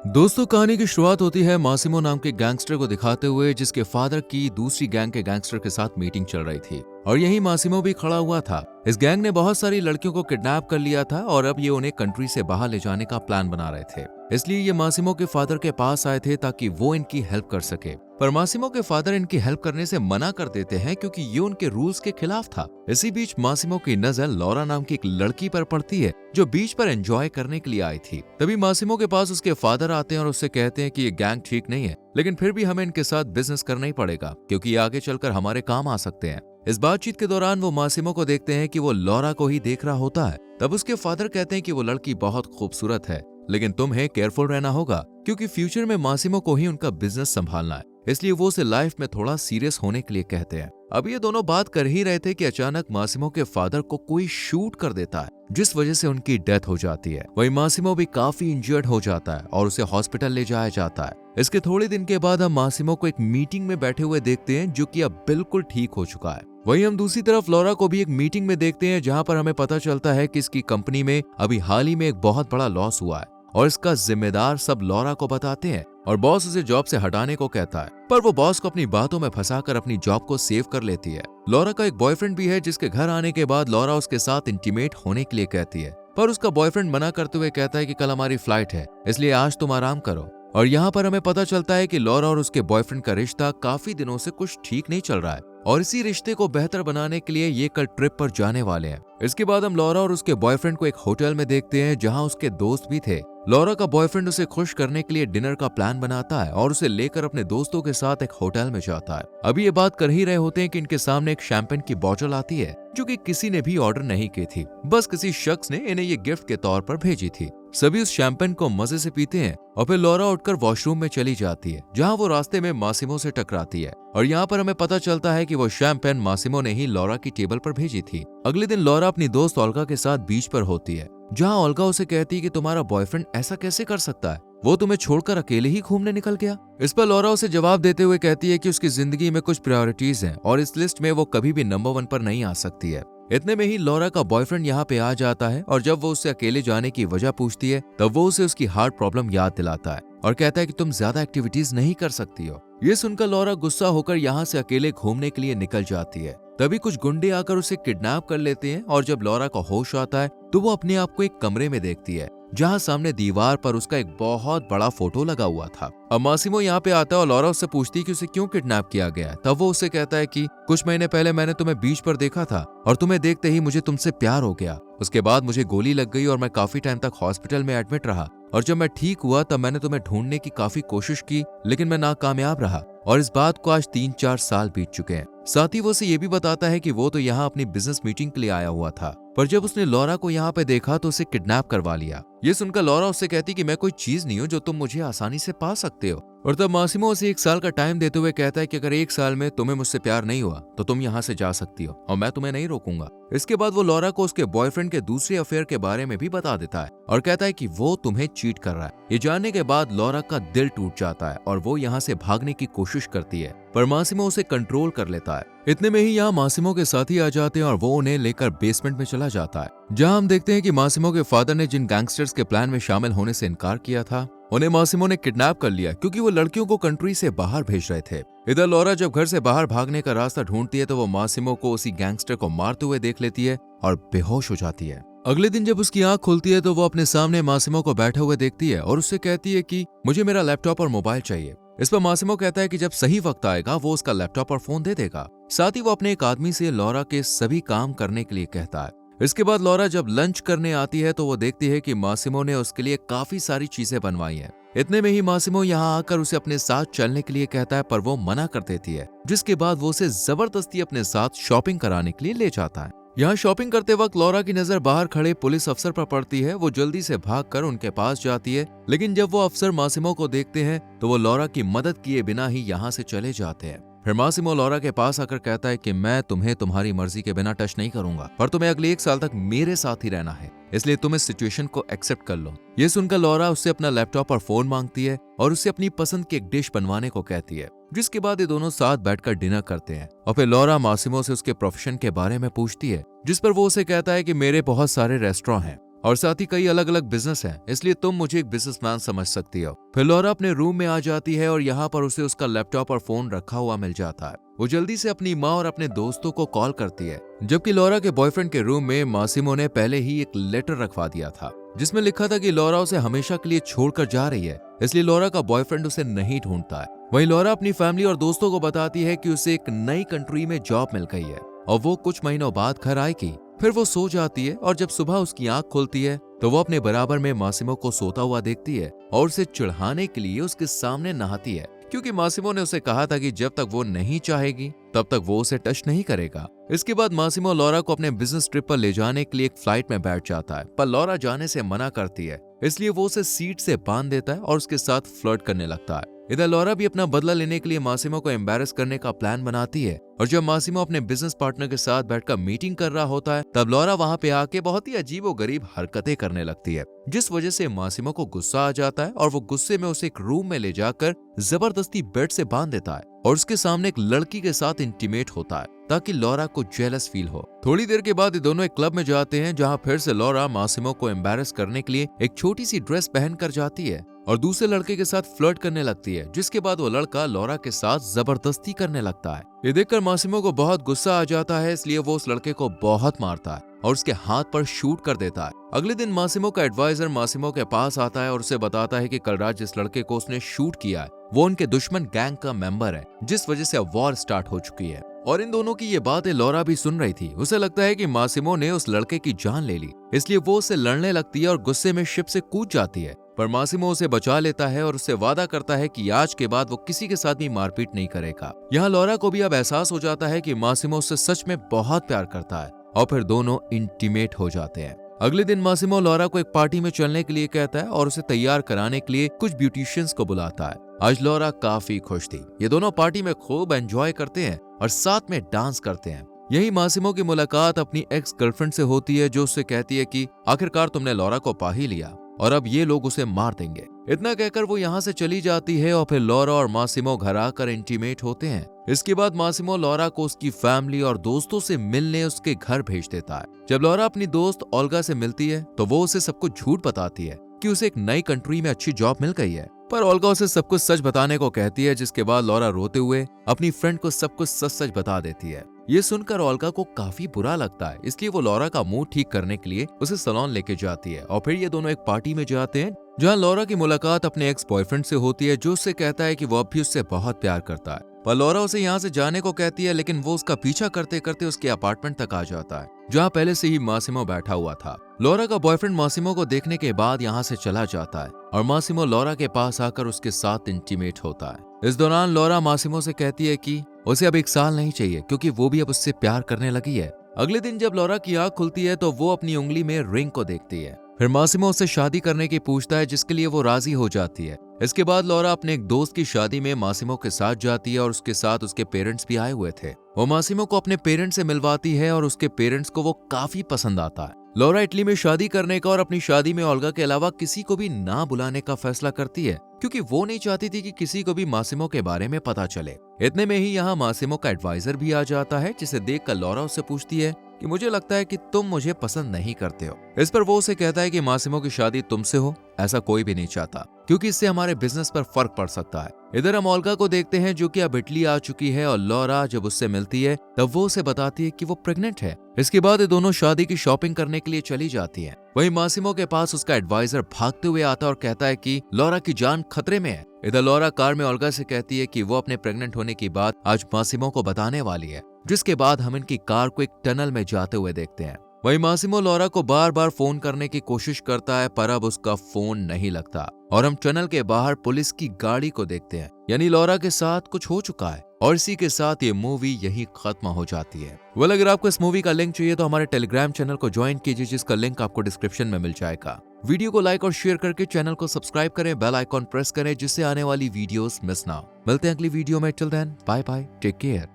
दोस्तों, कहानी की शुरुआत होती है मासिमो नाम के गैंगस्टर को दिखाते हुए, जिसके फादर की दूसरी गैंग के गैंगस्टर के साथ मीटिंग चल रही थी और यही मासिमो भी खड़ा हुआ था। इस गैंग ने बहुत सारी लड़कियों को किडनैप कर लिया था और अब ये उन्हें कंट्री से बाहर ले जाने का प्लान बना रहे थे। इसलिए ये मासिमो के फादर के पास आए थे ताकि वो इनकी हेल्प कर सके। पर मासिमो के फादर इनकी हेल्प करने से मना कर देते हैं क्योंकि ये उनके रूल्स के खिलाफ था। इसी बीच मासिमो की नजर लॉरा नाम की एक लड़की पर पड़ती है जो बीच पर एंजॉय करने के लिए आई थी। तभी मासिमो के पास उसके फादर आते हैं और उससे कहते हैं कि ये गैंग ठीक नहीं है, लेकिन फिर भी हमें इनके साथ बिजनेस करना ही पड़ेगा क्योंकि ये आगे चलकर हमारे काम आ सकते हैं। इस बातचीत के दौरान वो मासिमो को देखते हैं कि वो लॉरा को ही देख रहा होता है। तब उसके फादर कहते हैं कि वो लड़की बहुत खूबसूरत है, लेकिन तुम्हें केयरफुल रहना होगा क्योंकि फ्यूचर में मासिमो को ही उनका बिजनेस संभालना है। इसलिए वो उसे लाइफ में थोड़ा सीरियस होने के लिए कहते हैं। अब ये दोनों बात कर ही रहे थे कि अचानक मासिमो के फादर को कोई शूट कर देता है, जिस वजह से उनकी डेथ हो जाती है। वही मासिमो भी काफी इंजर्ड हो जाता है और उसे हॉस्पिटल ले जाया जाता है। इसके थोड़े दिन के बाद हम मासिमो को एक मीटिंग में बैठे हुए देखते हैं, जो कि अब बिल्कुल ठीक हो चुका है। वहीं हम दूसरी तरफ लॉरा को भी एक मीटिंग में देखते हैं, जहां पर हमें पता चलता है कि इसकी कंपनी में अभी हाल ही में एक बहुत बड़ा लॉस हुआ है और इसका जिम्मेदार सब लॉरा को बताते हैं और बॉस उसे जॉब से हटाने को कहता है। पर वो बॉस को अपनी बातों में फंसाकर अपनी जॉब को सेव कर लेती है। लॉरा का एक बॉयफ्रेंड भी है, जिसके घर आने के बाद लॉरा उसके साथ इंटीमेट होने के लिए कहती है, पर उसका बॉयफ्रेंड मना करते हुए कहता है कि कल हमारी फ्लाइट है, इसलिए आज तुम आराम करो। और यहाँ पर हमें पता चलता है कि लॉरा और उसके बॉयफ्रेंड का रिश्ता काफी दिनों से कुछ ठीक नहीं चल रहा है और इसी रिश्ते को बेहतर बनाने के लिए ये कल ट्रिप पर जाने वाले हैं। इसके बाद हम लॉरा और उसके बॉयफ्रेंड को एक होटल में देखते हैं, जहां उसके दोस्त भी थे। लॉरा का बॉयफ्रेंड उसे खुश करने के लिए डिनर का प्लान बनाता है और उसे लेकर अपने दोस्तों के साथ एक होटल में जाता है। अभी ये बात कर ही रहे होते हैं कि इनके सामने एक शैंपेन की बोतल आती है, जो कि किसी ने भी ऑर्डर नहीं की थी, बस किसी शख्स ने इन्हें ये गिफ्ट के तौर पर भेजी थी। सभी उस शैंपेन को मजे से पीते हैं और फिर लॉरा उठकर वॉशरूम में चली जाती है, जहां वो रास्ते में मासिमो से टकराती है और यहाँ पर हमें पता चलता है कि वो शैंपेन मासिमो ने ही लॉरा की टेबल पर भेजी थी। अगले दिन लॉरा अपनी दोस्त ओल्गा के साथ बीच पर होती है, जहाँ ओल्गा उसे कहती है कि तुम्हारा बॉयफ्रेंड ऐसा कैसे कर सकता है, वो तुम्हें छोड़कर अकेले ही घूमने निकल गया। इस पर लॉरा उसे जवाब देते हुए कहती है कि उसकी जिंदगी में कुछ प्रायोरिटीज हैं और इस लिस्ट में वो कभी भी नंबर 1 पर नहीं आ सकती है। इतने में ही लॉरा का बॉयफ्रेंड यहाँ पे आ जाता है और जब वो उससे अकेले जाने की वजह पूछती है, तब वो उसे उसकी हार्ट प्रॉब्लम याद दिलाता है और कहता है कि तुम ज्यादा एक्टिविटीज नहीं कर सकती हो। ये सुनकर लॉरा गुस्सा होकर यहाँ से अकेले घूमने के लिए निकल जाती है। तभी कुछ गुंडे आकर उसे किडनैप कर लेते हैं और जब लॉरा का होश आता है तो वो अपने आप को एक कमरे में देखती है, जहाँ सामने दीवार पर उसका एक बहुत बड़ा फोटो लगा हुआ था। अब मासिमो यहाँ पे आता है और लॉरा उससे पूछती है कि उसे क्यों किडनैप किया गया है। तब वो उससे कहता है कि कुछ महीने पहले मैंने तुम्हें बीच पर देखा था और तुम्हें देखते ही मुझे तुमसे प्यार हो गया। उसके बाद मुझे गोली लग गई और मैं काफी टाइम तक हॉस्पिटल में एडमिट रहा और जब मैं ठीक हुआ तब मैंने तुम्हें ढूंढने की काफी कोशिश की, लेकिन मैं नाकामयाब रहा और इस बात को आज 3-4 साल बीत चुके हैं। साथ ही वो उसे ये भी बताता है कि वो तो यहाँ अपनी बिजनेस मीटिंग के लिए आया हुआ था, पर जब उसने लॉरा को यहाँ पे देखा तो उसे किडनैप करवा लिया। ये सुनकर लॉरा उससे कहती कि मैं कोई चीज नहीं हूँ जो तुम मुझे आसानी से पा सकते हो। और तब मासिमो उसे 1 साल का टाइम देते हुए कहता है कि अगर 1 साल में तुम्हें मुझसे प्यार नहीं हुआ तो तुम यहाँ से जा सकती हो और मैं तुम्हें नहीं रोकूंगा। इसके बाद वो लॉरा को उसके बॉयफ्रेंड के दूसरे अफेयर के बारे में भी बता देता है और कहता है कि वो तुम्हें चीट कर रहा है। ये जानने के बाद लॉरा का दिल टूट जाता है और वो यहाँ से भागने की कोशिश करती है, पर मासिमो उसे कंट्रोल कर लेता है। इतने में ही यहाँ मासिमो के साथी आ जाते हैं और वो उन्हें लेकर बेसमेंट में चला जाता है, जहाँ हम देखते हैं कि मासिमो के फादर ने जिन गैंगस्टर्स के प्लान में शामिल होने से इनकार किया था, उन्हें मासिमो ने किडनैप कर लिया क्योंकि वो लड़कियों को कंट्री से बाहर भेज रहे थे। इधर लॉरा जब घर से बाहर भागने का रास्ता ढूंढती है तो वो मासिमो को उसी गैंगस्टर को मारते हुए देख लेती है और बेहोश हो जाती है। अगले दिन जब उसकी आंख खुलती है तो वो अपने सामने मासिमो को बैठे हुए देखती है और उससे कहती है कि मुझे मेरा लैपटॉप और मोबाइल चाहिए। इस पर मासिमो कहता है कि जब सही वक्त आएगा वो उसका लैपटॉप और फोन दे देगा। साथ ही वो अपने एक आदमी से लॉरा के सभी काम करने के लिए कहता है। इसके बाद लॉरा जब लंच करने आती है तो वो देखती है कि मासिमो ने उसके लिए काफी सारी चीजें बनवाई हैं। इतने में ही मासिमो यहाँ आकर उसे अपने साथ चलने के लिए कहता है, पर वो मना कर देती है, जिसके बाद वो उसे जबरदस्ती अपने साथ शॉपिंग कराने के लिए ले जाता है। यहाँ शॉपिंग करते वक्त लॉरा की नजर बाहर खड़े पुलिस अफसर पर पड़ती है। वो जल्दी से भागकर उनके पास जाती है, लेकिन जब वो अफसर मासिमो को देखते हैं तो वो लॉरा की मदद किए बिना ही यहाँ से चले जाते हैं। फिर मासिमो लॉरा के पास आकर कहता है कि मैं तुम्हें तुम्हारी मर्जी के बिना टच नहीं करूंगा, पर तुम्हें अगले 1 साल तक मेरे साथ ही रहना है, इसलिए तुम इस सिचुएशन को एक्सेप्ट कर लो। ये सुनकर लॉरा उससे अपना लैपटॉप और फोन मांगती है और उससे अपनी पसंद की एक डिश बनवाने को कहती है, जिसके बाद ये दोनों साथ बैठकर डिनर करते हैं। और फिर लॉरा मासिमो से उसके प्रोफेशन के बारे में पूछती है, जिस पर वो उसे कहता है कि मेरे बहुत सारे रेस्टोरेंट हैं और साथ ही कई अलग अलग बिजनेस हैं, इसलिए तुम मुझे एक बिजनेसमैन समझ सकती हो। फिर लॉरा अपने रूम में आ जाती है और यहाँ पर उसे उसका लैपटॉप और फोन रखा हुआ मिल जाता है। वो जल्दी से अपनी माँ और अपने दोस्तों को कॉल करती है, जबकि लॉरा के बॉयफ्रेंड के रूम में मासिमो ने पहले ही एक लेटर रखवा दिया था जिसमें लिखा था कि लॉरा उसे हमेशा के लिए छोड़कर जा रही है, इसलिए लॉरा का बॉयफ्रेंड उसे नहीं ढूंढता है। वहीं लॉरा अपनी फैमिली और दोस्तों को बताती है कि उसे एक नई कंट्री में जॉब मिल गई है और वो कुछ महीनों बाद घर आएगी। फिर वो सो जाती है और जब सुबह उसकी आंख खुलती है तो वो अपने बराबर में मासिमो को सोता हुआ देखती है और उसे चिढ़ाने के लिए उसके सामने नहाती है, क्योंकि मासिमो ने उसे कहा था कि जब तक वो नहीं चाहेगी तब तक वो उसे टच नहीं करेगा। इसके बाद मासिमो लॉरा को अपने बिजनेस ट्रिप पर ले जाने के लिए एक फ्लाइट में बैठ जाता है, पर लॉरा जाने से मना करती है, इसलिए वो उसे सीट से बांध देता है और उसके साथ फ्लर्ट करने लगता है। इधर लॉरा भी अपना बदला लेने के लिए मासिमो को एम्बैरेस करने का प्लान बनाती है और जब मासिमो अपने बिजनेस पार्टनर के साथ बैठकर मीटिंग कर रहा होता है तब लॉरा वहां पे आके बहुत ही अजीबोगरीब हरकतें करने लगती है, जिस वजह से मासिमो को गुस्सा आ जाता है और वो गुस्से में उसे एक रूम में ले जाकर जबरदस्ती बेड से बांध देता है और उसके सामने एक लड़की के साथ इंटीमेट होता है ताकि लॉरा को जेलस फील हो। थोड़ी देर के बाद ये दोनों एक क्लब में जाते हैं जहाँ फिर से लॉरा मासिमो को एम्बैरेस करने के लिए एक छोटी सी ड्रेस पहन कर जाती है और दूसरे लड़के के साथ फ्लर्ट करने लगती है, जिसके बाद वो लड़का लॉरा के साथ जबरदस्ती करने लगता है। ये देखकर मासिमो को बहुत गुस्सा आ जाता है, इसलिए वो उस लड़के को बहुत मारता है और उसके हाथ पर शूट कर देता है। अगले दिन मासिमो का एडवाइजर मासिमो के पास आता है और उसे बताता है कि कल रात जिस लड़के को उसने शूट किया है वो उनके दुश्मन गैंग का मेंबर है, जिस वजह से अब वॉर स्टार्ट हो चुकी है। और इन दोनों की ये बातें लॉरा भी सुन रही थी। उसे लगता है कि मासिमो ने उस लड़के की जान ले ली, इसलिए वो उससे लड़ने लगती है और गुस्से में शिप से कूद जाती है, पर मासिमो उसे बचा लेता है और उससे वादा करता है कि आज के बाद वो किसी के साथ भी मारपीट नहीं करेगा। यहाँ लॉरा को भी अब एहसास हो जाता है कि मासिमो उससे सच में बहुत प्यार करता है और फिर दोनों इंटीमेट हो जाते हैं। अगले दिन मासिमो लॉरा को एक पार्टी में चलने के लिए कहता है और उसे तैयार कराने के लिए कुछ ब्यूटिशियंस को बुलाता है। आज लॉरा काफी खुश थी। ये दोनों पार्टी में खूब एंजॉय करते हैं और साथ में डांस करते हैं। यही मासिमो की मुलाकात अपनी एक्स गर्लफ्रेंड से होती है, जो उससे कहती है कि आखिरकार तुमने लॉरा को पा ही लिया और अब ये लोग उसे मार देंगे। इतना कहकर वो यहाँ से चली जाती है और फिर लॉरा और मासिमो घर आकर इंटीमेट होते हैं। इसके बाद मासिमो लॉरा को उसकी फैमिली और दोस्तों से मिलने उसके घर भेज देता है। जब लॉरा अपनी दोस्त ओल्गा से मिलती है तो वो उसे सब कुछ झूठ बताती है कि उसे एक नई कंट्री में अच्छी जॉब मिल गई है, पर ओल्गा उसे सब कुछ सच बताने को कहती है, जिसके बाद लॉरा रोते हुए अपनी फ्रेंड को सब कुछ सच सच बता देती है। ये सुनकर ओल्गा को काफी बुरा लगता है, इसलिए वो लॉरा का मूड ठीक करने के लिए उसे सैलून लेके जाती है और फिर ये दोनों एक पार्टी में जाते हैं जहाँ लॉरा की मुलाकात अपने एक्स बॉयफ्रेंड से होती है, जो उससे कहता है कि वो अब भी उससे बहुत प्यार करता है। पर लॉरा उसे यहाँ से जाने को कहती है, लेकिन वो उसका पीछा करते करते उसके अपार्टमेंट तक आ जाता है जहाँ पहले से ही मासिमो बैठा हुआ था। लॉरा का बॉयफ्रेंड मासिमो को देखने के बाद यहाँ से चला जाता है और मासिमो लॉरा के पास आकर उसके साथ इंटीमेट होता है। इस दौरान लॉरा मासिमो से कहती है कि उसे अब 1 साल नहीं चाहिए, क्योंकि वो भी अब उससे प्यार करने लगी है। अगले दिन जब लॉरा की आंख खुलती है तो वो अपनी उंगली में रिंग को देखती है। फिर मासिमो उससे शादी करने की पूछता है, जिसके लिए वो राजी हो जाती है। इसके बाद लॉरा अपने एक दोस्त की शादी में मासिमो के साथ जाती है और उसके साथ उसके पेरेंट्स भी आए हुए थे। वो मासिमो को अपने पेरेंट्स से मिलवाती है और उसके पेरेंट्स को वो काफी पसंद आता है। लॉरा इटली में शादी करने का और अपनी शादी में ओल्गा के अलावा किसी को भी ना बुलाने का फैसला करती है, क्योंकि वो नहीं चाहती थी कि किसी को भी मासिमो के बारे में पता चले। इतने में ही यहाँ मासिमो का एडवाइजर भी आ जाता है, जिसे देखकर लॉरा उससे पूछती है कि मुझे लगता है कि तुम मुझे पसंद नहीं करते हो। इस पर वो उसे कहता है कि मासिमो की शादी तुमसे हो ऐसा कोई भी नहीं चाहता, क्योंकि इससे हमारे बिजनेस पर फर्क पड़ सकता है। इधर हम ओल्गा को देखते हैं जो कि अब इटली आ चुकी है और लॉरा जब उससे मिलती है तब वो उसे बताती है कि वो प्रेग्नेंट है। इसके बाद ये दोनों शादी की शॉपिंग करने के लिए चली जाती हैं। वहीं मासिमो के पास उसका एडवाइजर भागते हुए आता और कहता है कि लॉरा की जान खतरे में है। इधर लॉरा कार में ओल्गा से कहती है कि वो अपने प्रेग्नेंट होने की बात आज मासिमो को बताने वाली है, जिसके बाद हम इनकी कार को एक टनल में जाते हुए देखते हैं। वहीं मासिमो लॉरा को बार बार फोन करने की कोशिश करता है, पर अब उसका फोन नहीं लगता और हम टनल के बाहर पुलिस की गाड़ी को देखते हैं। यानी लॉरा के साथ कुछ हो चुका है और इसी के साथ ये मूवी यही खत्म हो जाती है। वेल, अगर आपको इस मूवी का लिंक चाहिए तो हमारे टेलीग्राम चैनल को ज्वाइन कीजिए, जिसका लिंक आपको डिस्क्रिप्शन में मिल जाएगा। वीडियो को लाइक और शेयर करके चैनल को सब्सक्राइब करें, बेल आइकॉन प्रेस करें, जिससे आने वाली वीडियोस मिस ना हो। मिलते हैं अगली वीडियो में। Till then bye bye, take care.